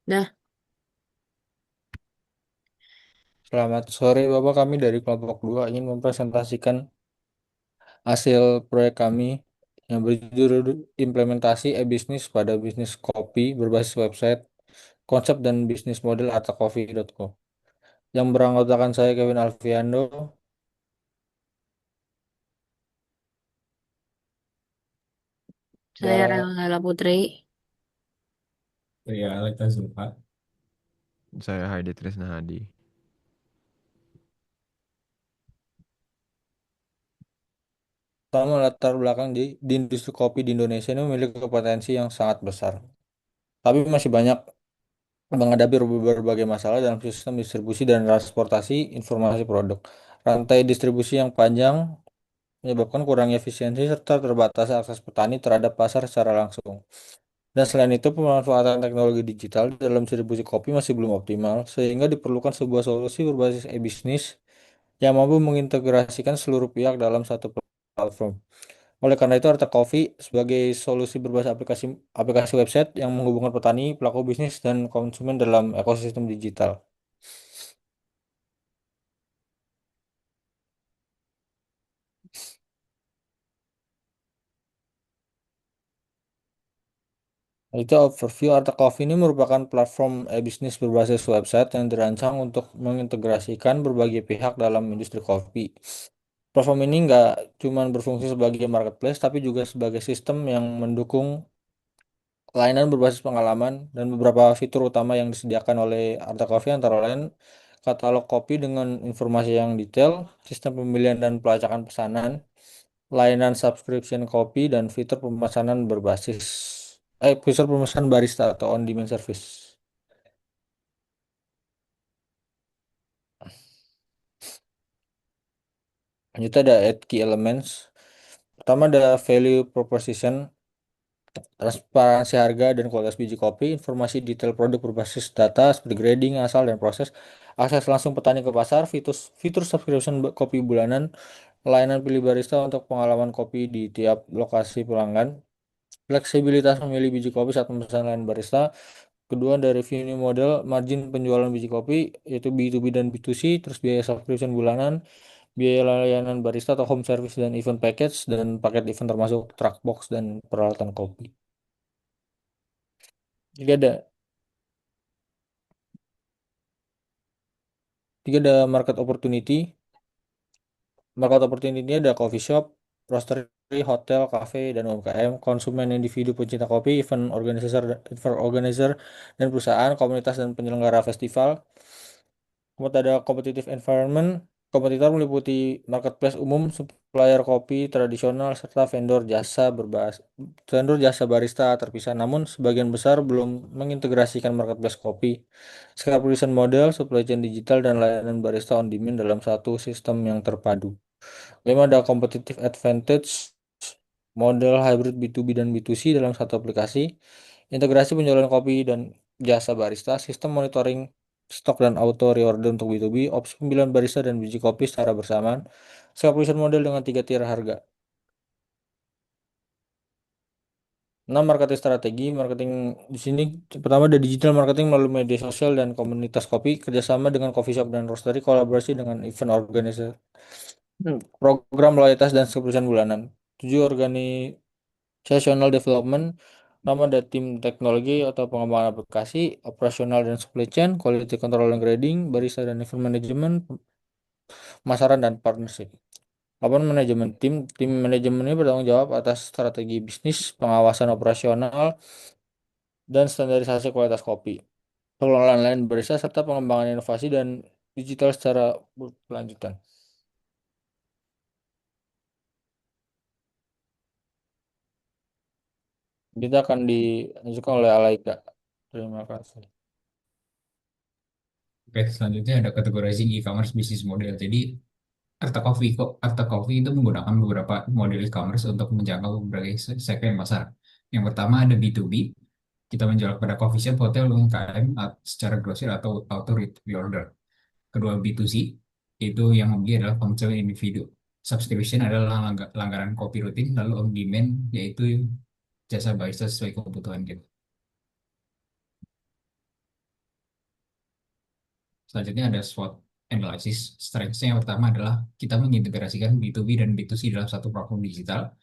Nah, Selamat sore Bapak, kami dari kelompok 2 ingin mempresentasikan hasil proyek kami yang berjudul implementasi e-bisnis pada bisnis kopi berbasis website, konsep dan bisnis model artacoffee.co yang beranggotakan saya Kevin Alfiando saya dan Rela Putri. Ya, Alexa Zulfa. Saya Haidi Trisnahadi. pertama latar belakang di industri kopi di Indonesia ini memiliki potensi yang sangat besar. Tapi masih banyak menghadapi berbagai masalah dalam sistem distribusi dan transportasi informasi produk. Rantai distribusi yang panjang menyebabkan kurangnya efisiensi serta terbatasnya akses petani terhadap pasar secara langsung. Dan selain itu, pemanfaatan teknologi digital dalam distribusi kopi masih belum optimal, sehingga diperlukan sebuah solusi berbasis e-bisnis yang mampu mengintegrasikan seluruh pihak dalam satu platform. Oleh karena itu, Arta Coffee sebagai solusi berbasis aplikasi website yang menghubungkan petani, pelaku bisnis, dan konsumen dalam ekosistem digital. Itu overview Arta Coffee ini merupakan platform e-bisnis berbasis website yang dirancang untuk mengintegrasikan berbagai pihak dalam industri kopi. Platform ini nggak cuma berfungsi sebagai marketplace, tapi juga sebagai sistem yang mendukung layanan berbasis pengalaman dan beberapa fitur utama yang disediakan oleh Arta Coffee antara lain katalog kopi dengan informasi yang detail, sistem pemilihan dan pelacakan pesanan, layanan subscription kopi, dan fitur pemesanan barista atau on-demand service. Itu ada 8 key elements. Pertama ada value proposition, transparansi harga dan kualitas biji kopi, informasi detail produk berbasis data seperti grading, asal, dan proses, akses langsung petani ke pasar, fitur subscription kopi bulanan, layanan pilih barista untuk pengalaman kopi di tiap lokasi pelanggan, fleksibilitas memilih biji kopi saat memesan layanan barista. Kedua, ada revenue model, margin penjualan biji kopi, yaitu B2B dan B2C, terus biaya subscription bulanan, biaya layanan barista atau home service dan event package, dan paket event termasuk truck box dan peralatan kopi. Jadi ada market opportunity. Market opportunity ini ada coffee shop, roastery, hotel, cafe, dan UMKM, konsumen individu pencinta kopi, event organizer, dan perusahaan, komunitas dan penyelenggara festival. Kemudian ada competitive environment. Kompetitor meliputi marketplace umum, supplier kopi tradisional, serta vendor jasa barista terpisah. Namun, sebagian besar belum mengintegrasikan marketplace kopi, skala production model, supply chain digital, dan layanan barista on demand dalam satu sistem yang terpadu. Kelima ada competitive advantage, model hybrid B2B dan B2C dalam satu aplikasi, integrasi penjualan kopi dan jasa barista, sistem monitoring stok dan auto reorder untuk B2B, opsi pemilihan barista dan biji kopi secara bersamaan, subscription model dengan 3 tier harga. 6. Marketing strategi. Marketing di sini pertama ada digital marketing melalui media sosial dan komunitas kopi, kerjasama dengan coffee shop dan roastery, kolaborasi dengan event organizer, program loyalitas dan subscription bulanan. 7. Organizational development. Pertama ada tim teknologi atau pengembangan aplikasi, operasional dan supply chain, quality control dan grading, barista dan event management, pemasaran dan partnership. 8. Manajemen tim manajemen ini bertanggung jawab atas strategi bisnis, pengawasan operasional, dan standarisasi kualitas kopi, pengelolaan lain barista, serta pengembangan inovasi dan digital secara berkelanjutan. Kita akan dilanjutkan oleh Alaika. Terima kasih. Oke, selanjutnya ada categorizing e-commerce business model. Jadi, Arta Coffee itu menggunakan beberapa model e-commerce untuk menjangkau berbagai segmen pasar. Yang pertama ada B2B, kita menjual kepada coffee shop, hotel, UMKM secara grosir atau auto reorder. Kedua B2C, itu yang membeli adalah konsumen individu. Subscription adalah langganan kopi rutin, lalu on demand yaitu jasa barista sesuai kebutuhan kita. Selanjutnya ada SWOT analysis. Strengths-nya yang pertama adalah kita mengintegrasikan B2B dan B2C dalam satu platform digital.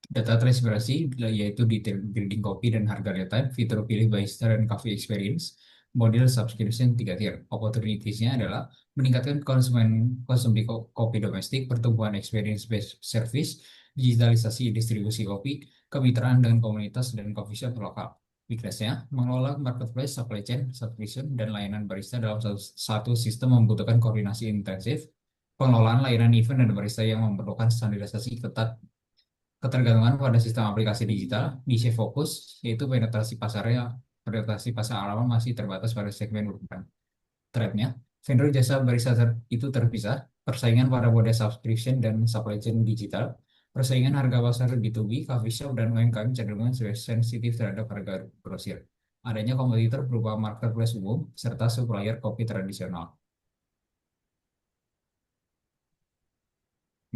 Data transparansi yaitu detail building copy dan harga real time, fitur pilih barista dan coffee experience, model subscription 3 tier. Opportunities-nya adalah meningkatkan konsumsi kopi domestik, pertumbuhan experience based service, digitalisasi distribusi kopi, kemitraan dengan komunitas dan coffee shop lokal. Weakness-nya, mengelola marketplace, supply chain, subscription, dan layanan barista dalam satu sistem membutuhkan koordinasi intensif, pengelolaan layanan event dan barista yang memerlukan standarisasi ketat, ketergantungan pada sistem aplikasi digital, niche fokus, yaitu penetrasi pasar awam masih terbatas pada segmen urban. Threat-nya, vendor jasa barista itu terpisah, persaingan pada mode subscription dan supply chain digital, persaingan harga pasar B2B, coffee shop, dan UMKM cenderung sensitif terhadap harga grosir. Adanya kompetitor berupa marketplace umum, serta supplier kopi tradisional.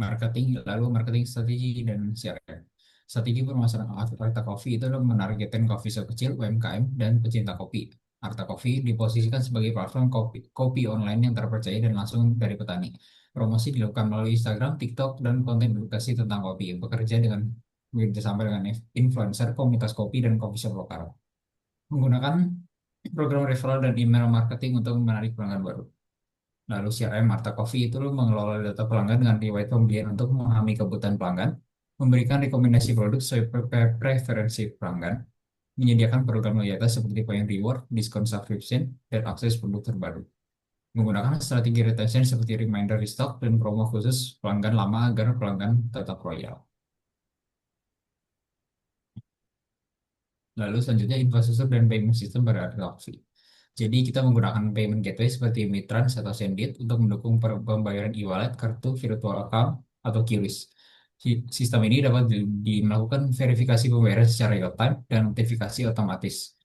Lalu marketing strategi dan CRM. Strategi pemasaran Arta Coffee itu adalah menargetkan coffee shop kecil, UMKM, dan pecinta kopi. Arta Coffee diposisikan sebagai platform kopi online yang terpercaya dan langsung dari petani. Promosi dilakukan melalui Instagram, TikTok, dan konten edukasi tentang kopi. Bekerja dengan bekerjasama dengan influencer, komunitas kopi, dan coffee shop lokal. Menggunakan program referral dan email marketing untuk menarik pelanggan baru. Lalu CRM Marta Coffee itu mengelola data pelanggan dengan riwayat pembelian untuk memahami kebutuhan pelanggan, memberikan rekomendasi produk sesuai preferensi pelanggan, menyediakan program loyalitas seperti point reward, diskon subscription, dan akses produk terbaru. Menggunakan strategi retention seperti reminder restock dan promo khusus pelanggan lama agar pelanggan tetap loyal. Lalu selanjutnya infrastruktur dan payment system beradaptasi. Jadi kita menggunakan payment gateway seperti Mitrans atau Sendit untuk mendukung pembayaran e-wallet, kartu virtual account, atau QRIS. Sistem ini dapat melakukan verifikasi pembayaran secara real time dan notifikasi otomatis.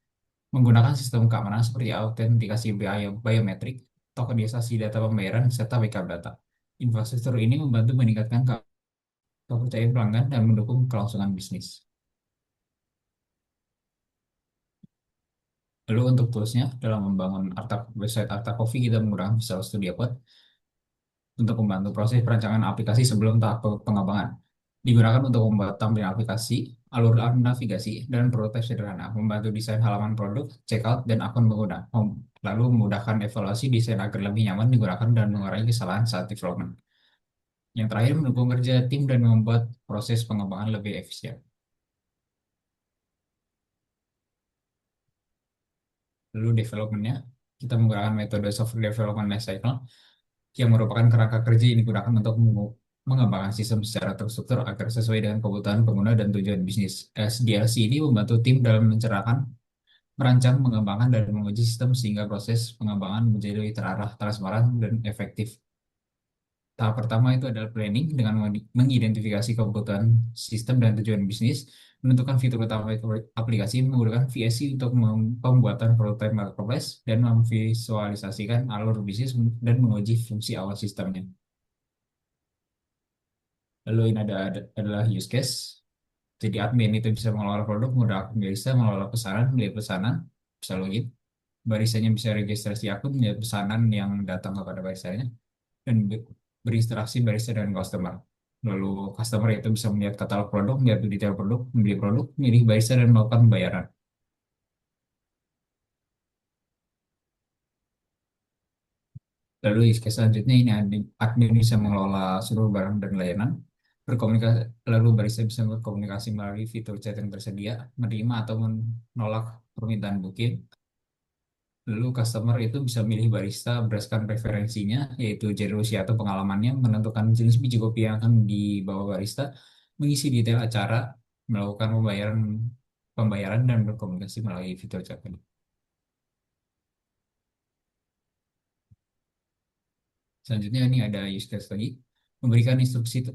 Menggunakan sistem keamanan seperti autentikasi biometrik, tokenisasi data pembayaran, serta backup data. Infrastruktur ini membantu meningkatkan kepercayaan pelanggan dan mendukung kelangsungan bisnis. Lalu untuk toolsnya, dalam membangun website Arta Coffee, kita menggunakan Visual Studio Code untuk membantu proses perancangan aplikasi sebelum tahap pengembangan. Digunakan untuk membuat tampilan aplikasi, alur navigasi, dan prototipe sederhana, membantu desain halaman produk, checkout, dan akun pengguna. Lalu memudahkan evaluasi desain agar lebih nyaman digunakan dan mengurangi kesalahan saat development. Yang terakhir, mendukung kerja tim dan membuat proses pengembangan lebih efisien. Lalu developmentnya, kita menggunakan metode software development lifecycle yang merupakan kerangka kerja yang digunakan untuk mengembangkan sistem secara terstruktur agar sesuai dengan kebutuhan pengguna dan tujuan bisnis. SDLC ini membantu tim dalam mencerahkan, merancang, mengembangkan, dan menguji sistem sehingga proses pengembangan menjadi terarah, transparan, dan efektif. Tahap pertama itu adalah planning dengan mengidentifikasi kebutuhan sistem dan tujuan bisnis, menentukan fitur utama aplikasi, menggunakan VSC untuk pembuatan prototipe marketplace, dan memvisualisasikan alur bisnis dan menguji fungsi awal sistemnya. Lalu ini adalah use case. Jadi admin itu bisa mengelola produk, menggunakan barista, mengelola pesanan, melihat pesanan, bisa login. Baristanya bisa registrasi akun, melihat pesanan yang datang kepada baristanya, dan berinteraksi barista dengan customer. Lalu customer itu bisa melihat katalog produk, melihat detail produk, membeli produk, milih barista, dan melakukan pembayaran. Lalu use case selanjutnya ini admin bisa mengelola seluruh barang dan layanan, berkomunikasi, lalu barista bisa berkomunikasi melalui fitur chat yang tersedia, menerima atau menolak permintaan booking. Lalu customer itu bisa milih barista berdasarkan preferensinya, yaitu jenis usia atau pengalamannya, menentukan jenis biji kopi yang akan dibawa barista, mengisi detail acara, melakukan pembayaran dan berkomunikasi melalui fitur chat. Selanjutnya ini ada use case lagi, memberikan instruksi,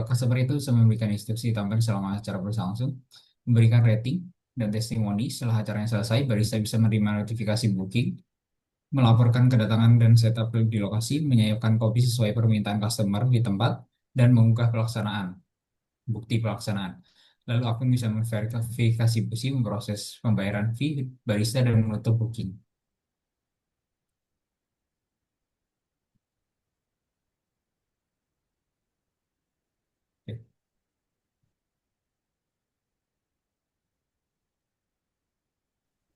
customer itu bisa memberikan instruksi tambahan selama acara berlangsung, memberikan rating dan testimoni. Setelah acaranya selesai, barista bisa menerima notifikasi booking, melaporkan kedatangan dan setup di lokasi, menyiapkan kopi sesuai permintaan customer di tempat, dan mengunggah bukti pelaksanaan. Lalu akun bisa memverifikasi bukti, memproses pembayaran fee barista, dan menutup booking.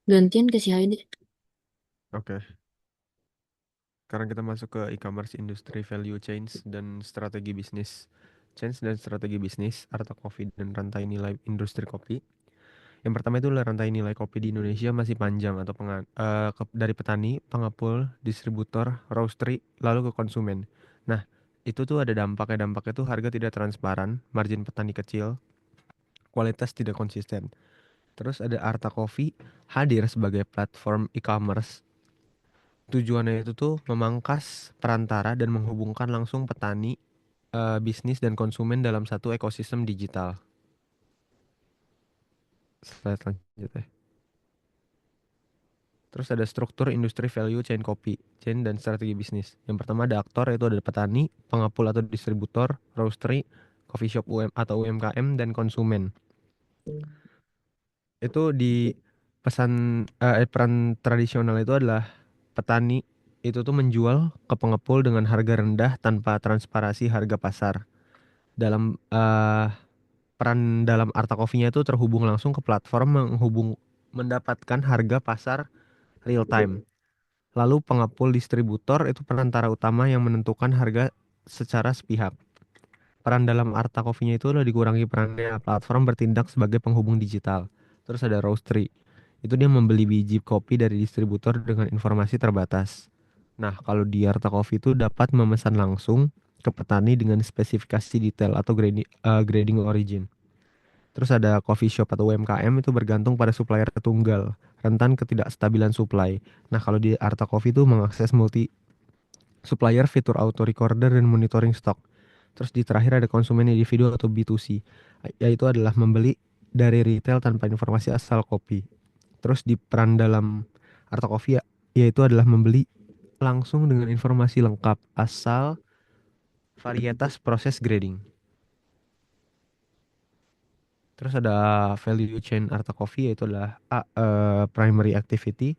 Gantian ke si Haide. Oke. Sekarang kita masuk ke e-commerce industry value chains dan strategi bisnis. Chains dan strategi bisnis, Arta Coffee dan rantai nilai industri kopi. Yang pertama itu adalah rantai nilai kopi di Indonesia masih panjang atau dari petani, pengepul, distributor, roastery, lalu ke konsumen. Nah, itu tuh ada dampaknya. Dampaknya tuh harga tidak transparan, margin petani kecil, kualitas tidak konsisten. Terus ada Arta Coffee hadir sebagai platform e-commerce. Tujuannya itu tuh memangkas perantara dan menghubungkan langsung petani, bisnis dan konsumen dalam satu ekosistem digital. Slide selanjutnya. Terus ada struktur industri value chain kopi, chain dan strategi bisnis. Yang pertama ada aktor yaitu ada petani, pengepul atau distributor, roastery, coffee shop atau UMKM dan konsumen. Itu di peran tradisional itu adalah petani itu tuh menjual ke pengepul dengan harga rendah tanpa transparansi harga pasar. Dalam peran dalam Arta Coffee-nya itu terhubung langsung ke platform mendapatkan harga pasar real time. Lalu pengepul distributor itu perantara utama yang menentukan harga secara sepihak. Peran dalam Arta Coffee-nya itu udah dikurangi perannya, platform bertindak sebagai penghubung digital. Terus ada roastery. Itu dia membeli biji kopi dari distributor dengan informasi terbatas. Nah, kalau di Arta Coffee itu dapat memesan langsung ke petani dengan spesifikasi detail atau grading origin. Terus ada coffee shop atau UMKM itu bergantung pada supplier tunggal, rentan ketidakstabilan supply. Nah, kalau di Arta Coffee itu mengakses multi supplier, fitur auto recorder dan monitoring stok. Terus di terakhir ada konsumen individu atau B2C, yaitu adalah membeli dari retail tanpa informasi asal kopi. Terus di peran dalam Arta Coffee yaitu adalah membeli langsung dengan informasi lengkap asal varietas proses grading. Terus ada value chain Arta Coffee yaitu adalah primary activity,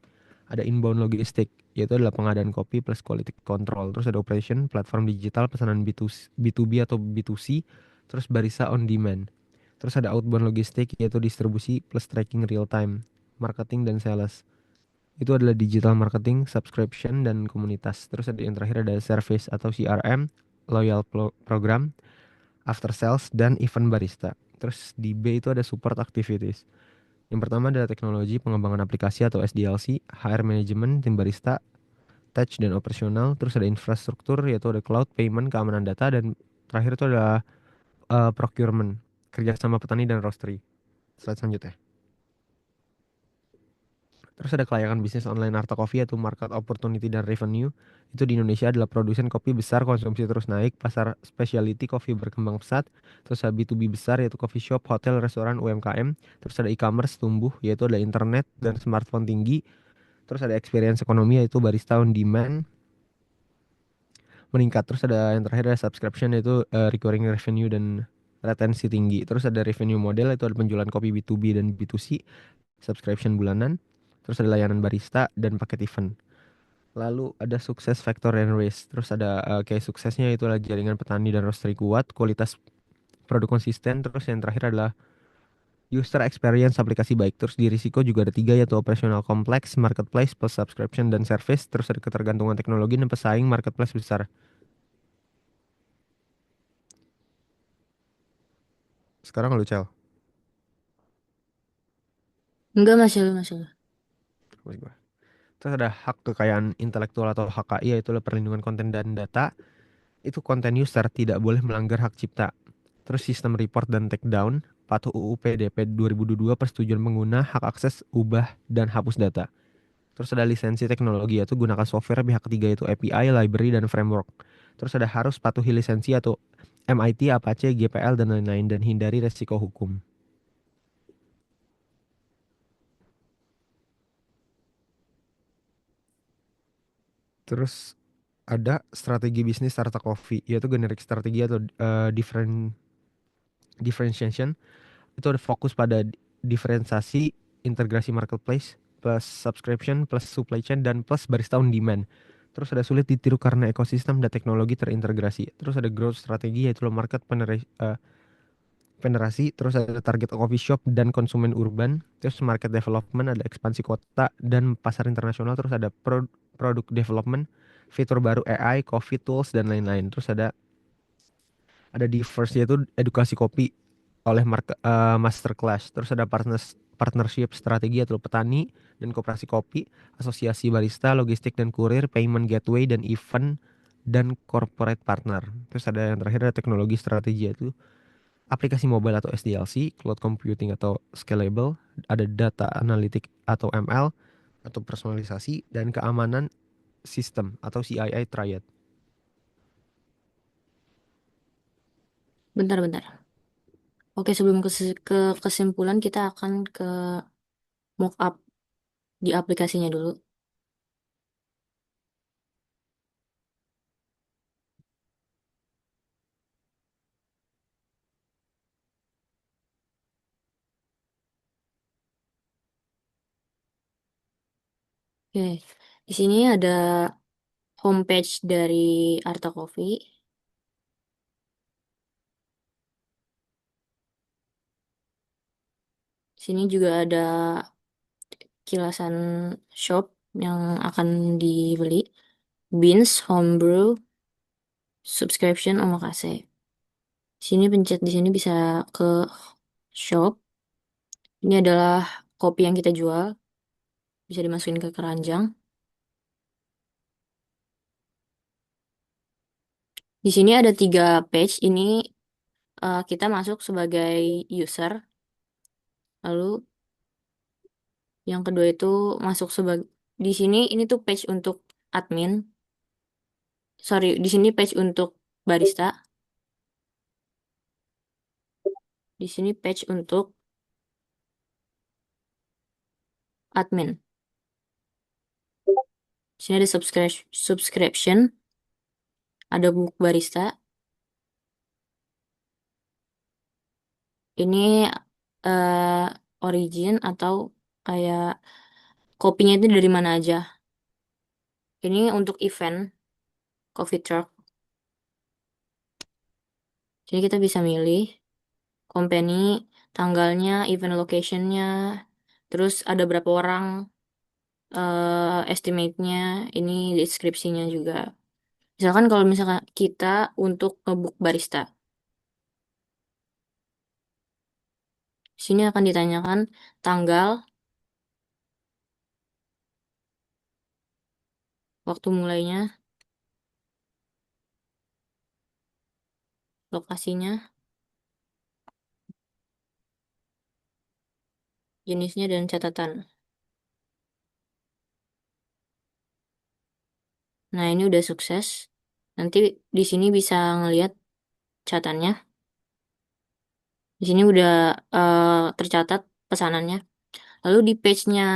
ada inbound logistik yaitu adalah pengadaan kopi plus quality control. Terus ada operation platform digital pesanan B2B atau B2C, terus barista on demand. Terus ada outbound logistik yaitu distribusi plus tracking real time, marketing dan sales. Itu adalah digital marketing, subscription dan komunitas. Terus ada yang terakhir ada service atau CRM, loyal program, after sales dan event barista. Terus di B itu ada support activities. Yang pertama adalah teknologi pengembangan aplikasi atau SDLC, HR management, tim barista, tech dan operasional. Terus ada infrastruktur yaitu ada cloud, payment, keamanan data dan terakhir itu adalah procurement, kerjasama petani dan roastery. Slide selanjutnya. Terus ada kelayakan bisnis online Arta Coffee yaitu market opportunity dan revenue. Itu di Indonesia adalah produsen kopi besar, konsumsi terus naik, pasar specialty kopi berkembang pesat. Terus ada B2B besar yaitu coffee shop, hotel, restoran, UMKM. Terus ada e-commerce tumbuh yaitu ada internet dan smartphone tinggi. Terus ada experience ekonomi yaitu barista on demand meningkat. Terus ada yang terakhir ada subscription yaitu recurring revenue dan retensi tinggi. Terus ada revenue model itu ada penjualan kopi B2B dan B2C, subscription bulanan. Terus ada layanan barista dan paket event. Lalu ada sukses factor and race. Terus ada kayak suksesnya itu adalah jaringan petani dan roastery kuat, kualitas produk konsisten. Terus yang terakhir adalah user experience aplikasi baik. Terus di risiko juga ada tiga yaitu operasional kompleks, marketplace plus subscription dan service. Terus ada ketergantungan teknologi dan pesaing marketplace besar. Sekarang lu Cel. Enggak masalah masalah. Terus ada hak kekayaan intelektual atau HKI yaitu perlindungan konten dan data. Itu konten user tidak boleh melanggar hak cipta. Terus sistem report dan takedown patuh UU PDP 2022 persetujuan pengguna, hak akses, ubah, dan hapus data. Terus ada lisensi teknologi yaitu gunakan software pihak ketiga yaitu API, library, dan framework. Terus ada harus patuhi lisensi atau MIT, Apache, GPL, dan lain-lain dan hindari resiko hukum. Terus ada strategi bisnis startup coffee yaitu generic strategi atau differentiation. Itu ada fokus pada diferensiasi, integrasi marketplace, plus subscription, plus supply chain, dan plus barista on demand. Terus ada sulit ditiru karena ekosistem dan teknologi terintegrasi. Terus ada growth strategi yaitu market penetrasi, terus ada target coffee shop dan konsumen urban, terus market development, ada ekspansi kota dan pasar internasional, terus ada produk development, fitur baru AI, coffee tools dan lain-lain. Terus ada di first yaitu edukasi kopi oleh masterclass. Terus ada partnership strategi atau petani dan koperasi kopi, asosiasi barista, logistik dan kurir, payment gateway dan event dan corporate partner. Terus ada yang terakhir ada teknologi strategi yaitu aplikasi mobile atau SDLC, cloud computing atau scalable, ada data analytic atau ML atau personalisasi dan keamanan sistem atau CII triad. Bentar-bentar. Oke, sebelum ke kesimpulan, kita akan ke mockup di aplikasinya dulu. Oke, di sini ada homepage dari Arta Coffee. Sini juga ada kilasan shop yang akan dibeli. Beans, homebrew, subscription, omakase. Sini pencet di sini bisa ke shop. Ini adalah kopi yang kita jual. Bisa dimasukin ke keranjang. Di sini ada 3 page. Ini kita masuk sebagai user. Lalu yang kedua itu masuk sebagai di sini ini tuh page untuk admin. Sorry, di sini page untuk barista. Di sini page untuk admin. Di sini ada subscription, ada book barista. Ini eh, origin atau kayak kopinya itu dari mana aja. Ini untuk event coffee truck. Jadi kita bisa milih company, tanggalnya, event locationnya, terus ada berapa orang, estimate-nya, ini deskripsinya juga. Misalkan kalau misalkan kita untuk nge-book barista, sini akan ditanyakan tanggal, waktu mulainya, lokasinya, jenisnya, dan catatan. Nah, ini udah sukses. Nanti di sini bisa ngelihat catatannya. Di sini udah tercatat pesanannya. Lalu di page-nya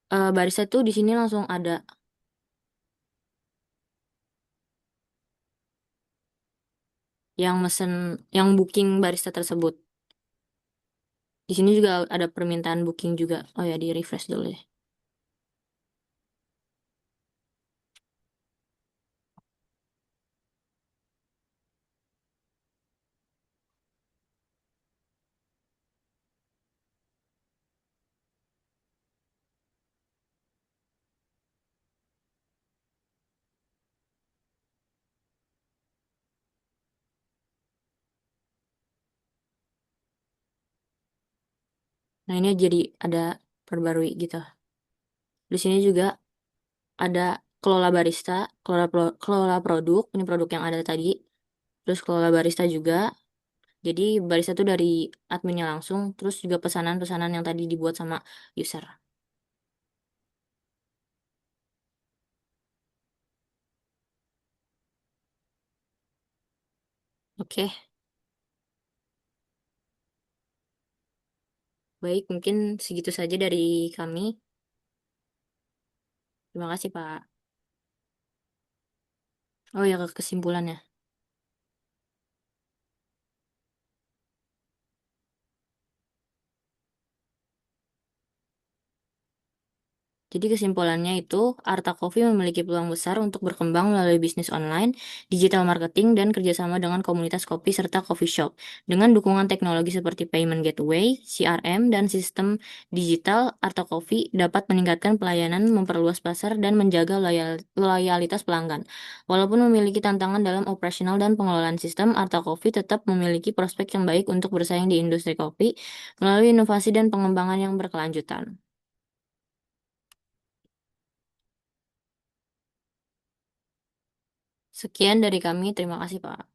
barista tuh di sini langsung ada yang mesen, yang booking barista tersebut. Di sini juga ada permintaan booking juga. Oh ya, di refresh dulu ya. Nah, ini jadi ada perbarui gitu. Di sini juga ada kelola barista, kelola produk, ini produk yang ada tadi. Terus kelola barista juga. Jadi barista tuh dari adminnya langsung, terus juga pesanan-pesanan yang tadi dibuat sama user. Oke, baik, mungkin segitu saja dari kami. Terima kasih, Pak. Oh ya, ke kesimpulannya. Jadi kesimpulannya itu, Arta Coffee memiliki peluang besar untuk berkembang melalui bisnis online, digital marketing, dan kerjasama dengan komunitas kopi serta coffee shop. Dengan dukungan teknologi seperti payment gateway, CRM, dan sistem digital, Arta Coffee dapat meningkatkan pelayanan, memperluas pasar, dan menjaga loyalitas pelanggan. Walaupun memiliki tantangan dalam operasional dan pengelolaan sistem, Arta Coffee tetap memiliki prospek yang baik untuk bersaing di industri kopi melalui inovasi dan pengembangan yang berkelanjutan. Sekian dari kami, terima kasih Pak.